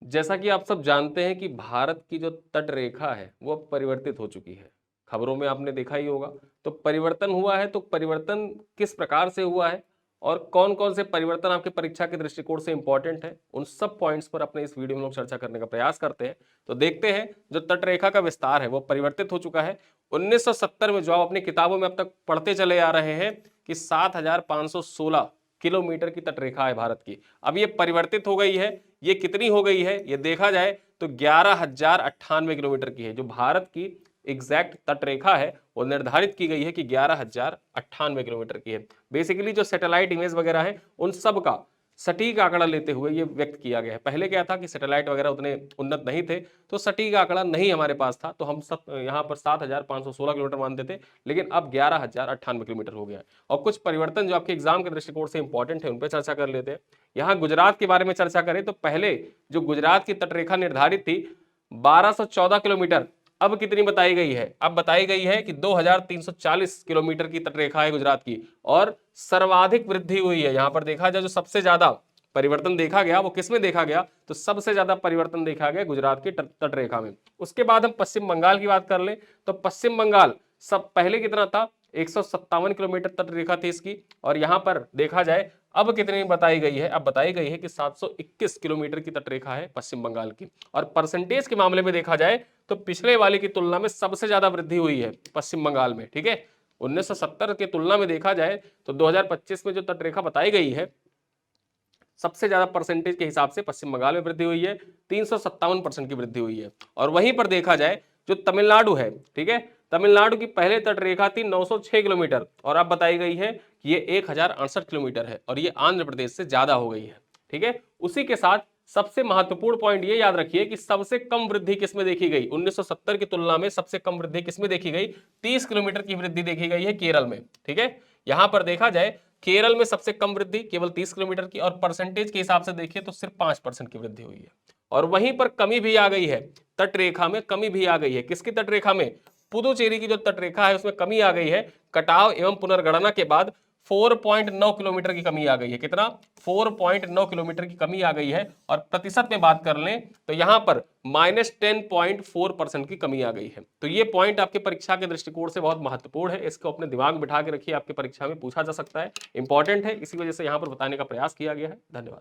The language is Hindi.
जैसा कि आप सब जानते हैं कि भारत की जो तट रेखा है वो अब परिवर्तित हो चुकी है। खबरों में आपने देखा ही होगा। तो परिवर्तन हुआ है, तो परिवर्तन किस प्रकार से हुआ है और कौन-कौन से परिवर्तन आपके परीक्षा के दृष्टिकोण से इंपॉर्टेंट है, उन सब पॉइंट्स पर अपने इस वीडियो में लोग चर्चा करने का प्रयास करते हैं। तो देखते हैं, जो तट रेखा का विस्तार है वो परिवर्तित हो चुका है। 1970 में जो आप अपनी किताबों में अब तक पढ़ते चले आ रहे हैं कि 7516 किलोमीटर की तटरेखा है भारत की, अब ये परिवर्तित हो गई है। ये कितनी हो गई है ये देखा जाए तो 11,098 किलोमीटर की है। जो भारत की एग्जैक्ट तटरेखा है वो निर्धारित की गई है कि 11,098 किलोमीटर की है। बेसिकली जो सैटेलाइट इमेज वगैरह है उन सब का सटीक आंकड़ा लेते हुए ये व्यक्त किया गया है। पहले क्या था कि सैटेलाइट वगैरह उतने उन्नत नहीं थे, तो सटीक आंकड़ा नहीं हमारे पास था, तो हम सब यहाँ पर 7,516 किलोमीटर मानते थे, लेकिन अब 11,098 किलोमीटर हो गया है। और कुछ परिवर्तन जो आपके एग्जाम के दृष्टिकोण से इंपॉर्टेंट है उन पर चर्चा कर लेते हैं। यहाँ गुजरात के बारे में चर्चा करें तो पहले जो गुजरात की तटरेखा निर्धारित थी 1214 किलोमीटर, अब कितनी बताई गई है? अब बताई गई है कि 2340 किलोमीटर की तटरेखा है गुजरात की, और सर्वाधिक वृद्धि हुई है। यहां पर देखा जाए जो सबसे ज्यादा परिवर्तन देखा गया वो किसमें देखा गया, तो सबसे ज्यादा परिवर्तन देखा गया गुजरात की तटरेखा में। उसके बाद हम पश्चिम बंगाल की बात कर ले तो पश्चिम बंगाल सब पहले कितना था, 157 किलोमीटर तटरेखा थी इसकी, और यहां पर देखा जाए अब कितनी बताई गई है, अब बताई गई है कि 721 किलोमीटर की तटरेखा है पश्चिम बंगाल की। और परसेंटेज के मामले में देखा जाए तो पिछले वाले की तुलना में सबसे ज्यादा वृद्धि हुई है पश्चिम बंगाल में। ठीक है, 1970 की तुलना में देखा जाए तो 2025 में जो तटरेखा बताई गई है सबसे ज्यादा परसेंटेज के हिसाब से पश्चिम बंगाल में वृद्धि हुई है, 357% की वृद्धि हुई है। और वहीं पर देखा जाए जो तमिलनाडु है, ठीक है, तमिलनाडु की पहले तटरेखा थी 906 किलोमीटर, और अब बताई गई है कि ये 1068 किलोमीटर है, और ये आंध्र प्रदेश से ज्यादा हो गई है। ठीक है, उसी के साथ सबसे महत्वपूर्ण पॉइंट ये याद रखिए कि सबसे कम वृद्धि किसमें देखी गई, 1970 की तुलना में सबसे कम वृद्धि किसमें देखी गई, 30 किलोमीटर की वृद्धि देखी गई है केरल में। ठीक है, यहां पर देखा जाए केरल में सबसे कम वृद्धि केवल 30 किलोमीटर की, और परसेंटेज के हिसाब से देखिए तो सिर्फ 5% की वृद्धि हुई है। और वहीं पर कमी भी आ गई है, तटरेखा में कमी भी आ गई है। किसकी तटरेखा में, पुदुचेरी की जो तटरेखा है उसमें कमी आ गई है। कटाव एवं पुनर्गणना के बाद 4.9 किलोमीटर की कमी आ गई है। कितना, 4.9 किलोमीटर की कमी आ गई है। और प्रतिशत में बात कर लें तो यहां पर -10.4% की कमी आ गई है। तो ये पॉइंट आपके परीक्षा के दृष्टिकोण से बहुत महत्वपूर्ण है, इसको अपने दिमाग में बिठा के रखिए, आपकी परीक्षा में पूछा जा सकता है, इंपॉर्टेंट है, इसी वजह से यहां पर बताने का प्रयास किया गया है। धन्यवाद।